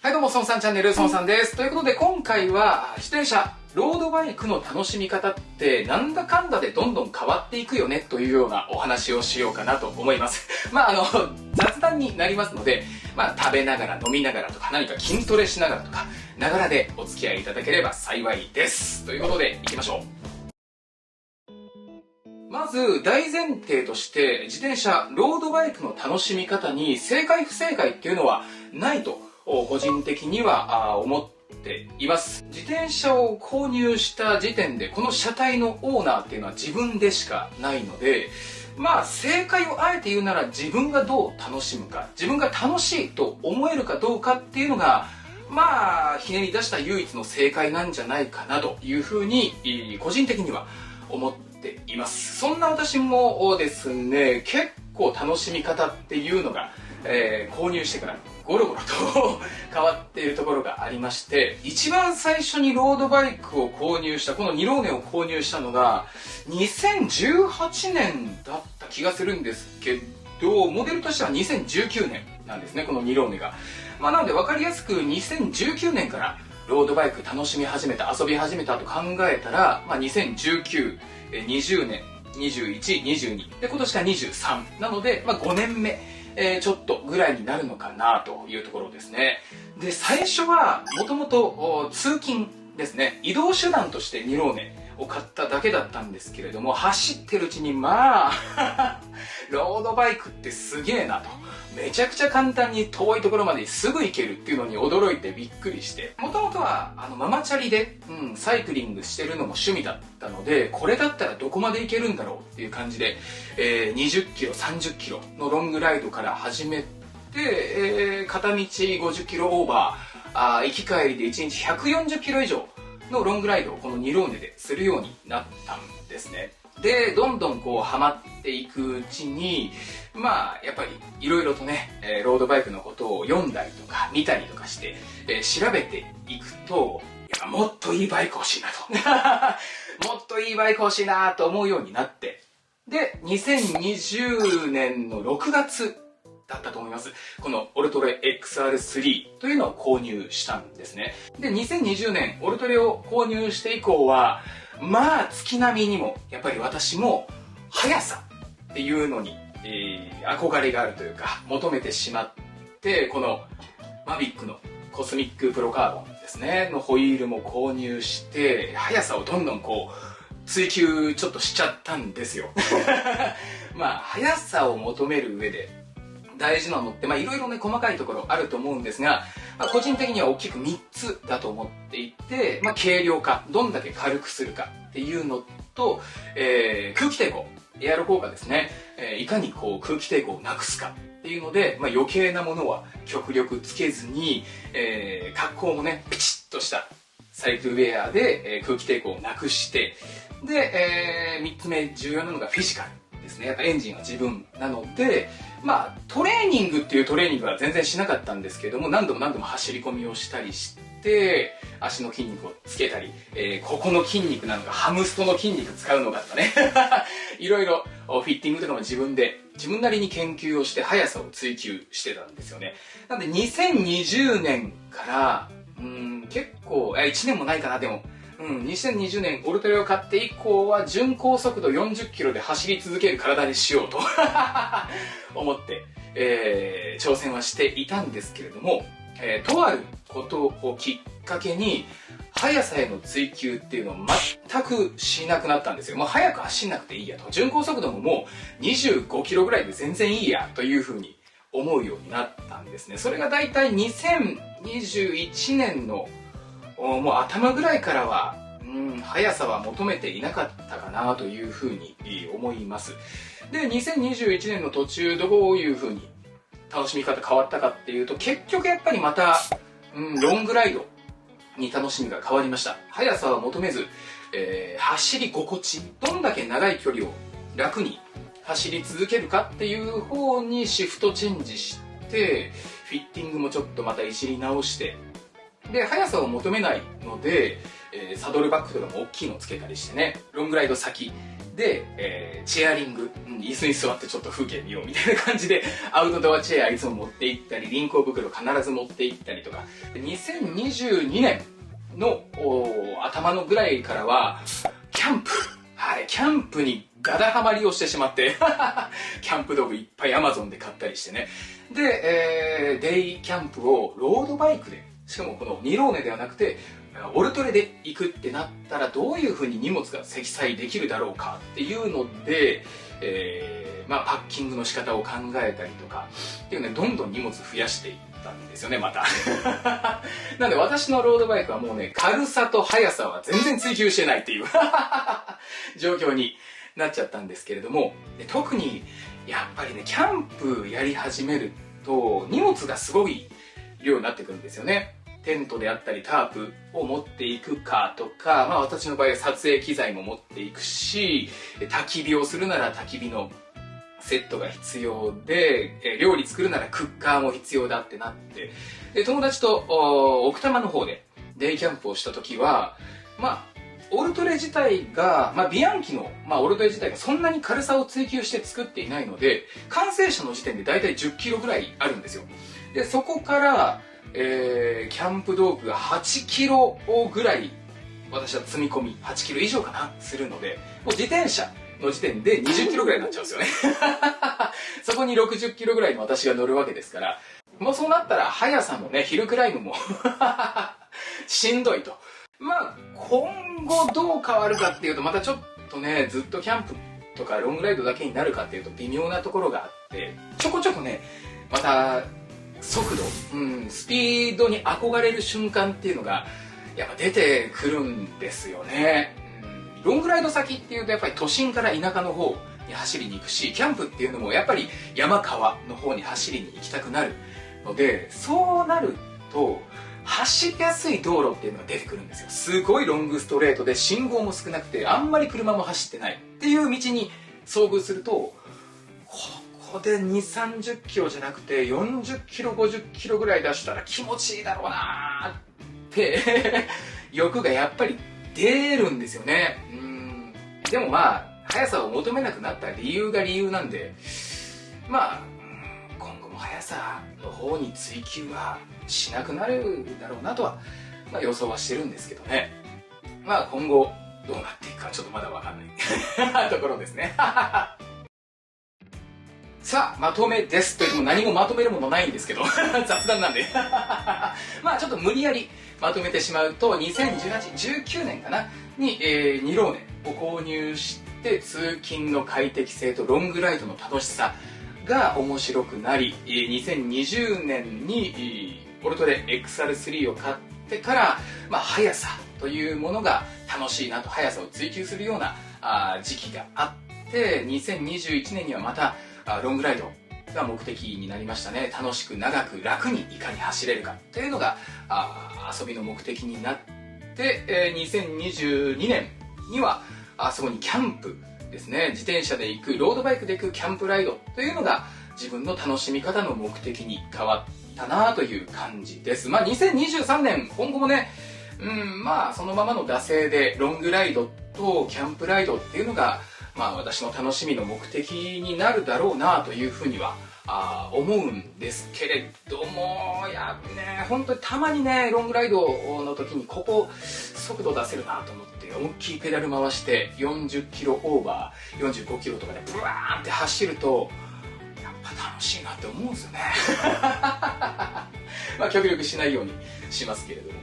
はいどうも、孫さんチャンネル、孫さんです。ということで今回は自転車、ロードバイクの楽しみ方ってなんだかんだでどんどん変わっていくよねというようなお話をしようかなと思います。雑談になりますので、食べながら飲みながらとか何か筋トレしながらとか、ながらでお付き合いいただければ幸いです。ということで行きましょう。まず大前提として自転車、ロードバイクの楽しみ方に正解不正解っていうのはないと個人的には思っています。自転車を購入した時点でこの車体のオーナーっていうのは自分でしかないので、正解をあえて言うなら自分がどう楽しむか、自分が楽しいと思えるかどうかっていうのがひねり出した唯一の正解なんじゃないかなというふうに個人的には思っています。そんな私もですね、結構楽しみ方っていうのが、購入してからゴロゴロと変わっているところがありまして、一番最初にロードバイクを購入した、このニローネを購入したのが2018年だった気がするんですけど、モデルとしては2019年なんですね、このニローネが。なので分かりやすく2019年からロードバイク楽しみ始めた、遊び始めたと考えたら、2019、20年、21、22で今年が23なので、5年目、ちょっとぐらいになるのかなというところですね。で、最初はもともと通勤ですね、移動手段としてニローネを買っただけだったんですけれども、走ってるうちにロードバイクってすげえなと、めちゃくちゃ簡単に遠いところまですぐ行けるっていうのに驚いてびっくりして、もともとはママチャリで、サイクリングしてるのも趣味だったので、これだったらどこまで行けるんだろうっていう感じで、20キロ30キロのロングライドから始めて、片道50キロオーバー、行き帰りで1日140キロ以上のロングライドをこのニローネでするようになったんですね。で、どんどんハマっていくうちに、やっぱりいろいろとね、ロードバイクのことを読んだりとか見たりとかして、調べていくと、もっといいバイク欲しいなともっといいバイク欲しいなと思うようになって、で、2020年の6月だったと思います。このオルトレ XR3 というのを購入したんですね。で、2020年オルトレを購入して以降は、月並みにもやっぱり私も速さっていうのに、憧れがあるというか求めてしまって、このマビックのコスミックプロカーボンですねのホイールも購入して、速さをどんどん追求ちょっとしちゃったんですよ。速さを求める上で大事なのっていろいろね細かいところあると思うんですが、個人的には大きく3つだと思っていて、軽量化、どんだけ軽くするかっていうのと、空気抵抗、エアロ効果ですね、いかに空気抵抗をなくすかっていうので、余計なものは極力つけずに、格好もねピチッとしたサイクルウェアで、空気抵抗をなくして、で、3つ目重要なのがフィジカルですね。やっぱエンジンは自分なので、トレーニングっていうトレーニングは全然しなかったんですけども、何度も走り込みをしたりして、足の筋肉をつけたり、ここの筋肉なのかハムストの筋肉使うのかとかねいろいろフィッティングとかも自分なりに研究をして速さを追求してたんですよね。なので2020年から結構1年もないかな、でも2020年オルトレを買って以降は巡航速度40キロで走り続ける体にしようと思って、挑戦はしていたんですけれども、とあることをきっかけに速さへの追求っていうのを全くしなくなったんですよ。速く走んなくていいやと、巡航速度ももう25キロぐらいで全然いいやというふうに思うようになったんですね。それがだいたい2021年のもう頭ぐらいからは速さは求めていなかったかなというふうに思います。で、2021年の途中どういうふうに楽しみ方変わったかっていうと、結局やっぱりまた、ロングライドに楽しみが変わりました。速さは求めず、走り心地、どんだけ長い距離を楽に走り続けるかっていう方にシフトチェンジして、フィッティングもちょっとまたいじり直して、で、速さを求めないので、サドルバッグとかも大きいのをつけたりしてね、ロングライド先で、チェアリング、椅子に座ってちょっと風景見ようみたいな感じで、アウトドアチェアいつも持って行ったり、輪行袋必ず持って行ったりとか、2022年の頭のぐらいからは、キャンプ。はい、キャンプにガダハマりをしてしまって、キャンプ道具いっぱい Amazon で買ったりしてね。で、デイキャンプをロードバイクで、しかもこの2ローネではなくて、オルトレで行くってなったらどういうふうに荷物が積載できるだろうかっていうので、パッキングの仕方を考えたりとかっていうね、どんどん荷物増やしていったんですよね、また。なんで私のロードバイクはもうね、軽さと速さは全然追求してないっていう状況になっちゃったんですけれども、で特にやっぱりね、キャンプやり始めると荷物がすごい量になってくるんですよね。テントであったりタープを持っていくかとか、私の場合は撮影機材も持っていくし、焚き火をするなら焚き火のセットが必要で、料理作るならクッカーも必要だってなって、で友達と奥多摩の方でデイキャンプをした時は、オルトレ自体が、ビアンキの、オルトレ自体がそんなに軽さを追求して作っていないので、完成車の時点でだいたい10キロぐらいあるんですよ。でそこからキャンプ道具が8キロぐらい私は積み込み8キロ以上かなするので、もう自転車の時点で20キロぐらいになっちゃうんですよね。そこに60キロぐらいの私が乗るわけですから、もうそうなったら速さもね、ヒルクライムもしんどいと。今後どう変わるかっていうと、またちょっとね、ずっとキャンプとかロングライドだけになるかっていうと微妙なところがあって、ちょこちょこね、また速度、スピードに憧れる瞬間っていうのがやっぱ出てくるんですよね。ロングライド先っていうとやっぱり都心から田舎の方に走りに行くし、キャンプっていうのもやっぱり山川の方に走りに行きたくなるので、そうなると走りやすい道路っていうのが出てくるんですよ。すごいロングストレートで信号も少なくて、あんまり車も走ってないっていう道に遭遇すると、ここで2、30キロじゃなくて40キロ、50キロぐらい出したら気持ちいいだろうなーって欲がやっぱり出るんですよね。でも速さを求めなくなった理由が理由なんで、今後も速さの方に追求はしなくなるだろうなとは、予想はしてるんですけどね。今後どうなっていくかちょっとまだ分かんないところですね。さあ、まとめですと言っても何もまとめるものないんですけど雑談なんでちょっと無理やりまとめてしまうと、2018、19年かなに、2ローネを購入して通勤の快適性とロングライドの楽しさが面白くなり、2020年にオルトレ XR3 を買ってから、速さというものが楽しいなと、速さを追求するような時期があって、2021年にはまたロングライドが目的になりましたね。楽しく長く楽にいかに走れるかというのが遊びの目的になって、2022年にはそこにキャンプですね、自転車で行く、ロードバイクで行くキャンプライドというのが自分の楽しみ方の目的に変わったなという感じです。2023年今後もね、そのままの惰性でロングライドとキャンプライドっていうのが私の楽しみの目的になるだろうなというふうには思うんですけれども、本当にたまにね、ロングライドの時にここ速度出せるなと思って思いっきりペダル回して40キロオーバー45キロとかでブワーンって走るとやっぱ楽しいなって思うんですよね。極力しないようにしますけれども、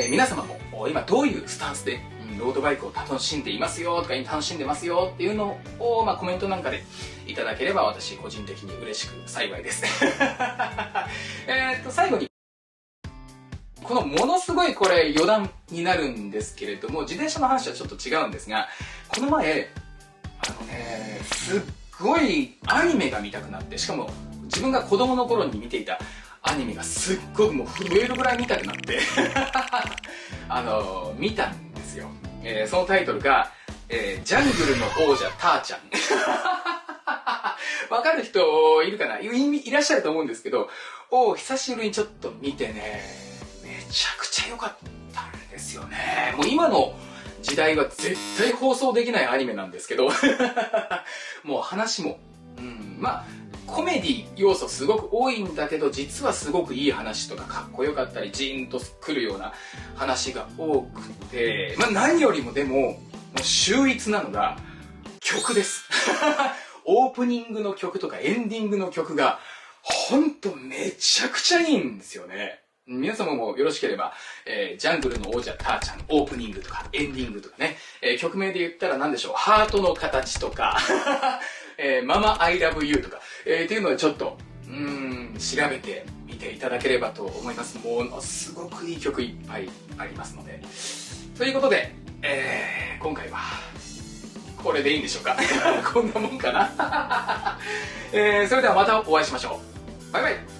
皆様も今どういうスタンスでロードバイクを楽しんでいますよとか楽しんでますよっていうのを、コメントなんかでいただければ私個人的に嬉しく幸いです。最後にこのものすごいこれ余談になるんですけれども、自転車の話はちょっと違うんですが、この前すっごいアニメが見たくなって、しかも自分が子供の頃に見ていたアニメがすっごくもう震えるぐらい見たくなって見たんですよ。そのタイトルが、ジャングルの王者ターちゃん。わかる人いるかな、いらっしゃると思うんですけど、久しぶりにちょっと見てね、めちゃくちゃ良かったんですよね。もう今の時代は絶対放送できないアニメなんですけどもう話も、まあコメディ要素すごく多いんだけど、実はすごくいい話とかかっこよかったりジーンとくるような話が多くて、まあ何よりもでも秀逸なのが曲ですオープニングの曲とかエンディングの曲がほんとめちゃくちゃいいんですよね。皆様もよろしければ、ジャングルの王者ターちゃんオープニングとかエンディングとかね、曲名で言ったら何でしょう、ハートの形とかママ I love you とか、っていうのをちょっと調べてみていただければと思います。ものすごくいい曲いっぱいありますので。ということで、今回はこれでいいんでしょうかこんなもんかなそれではまたお会いしましょう。バイバイ。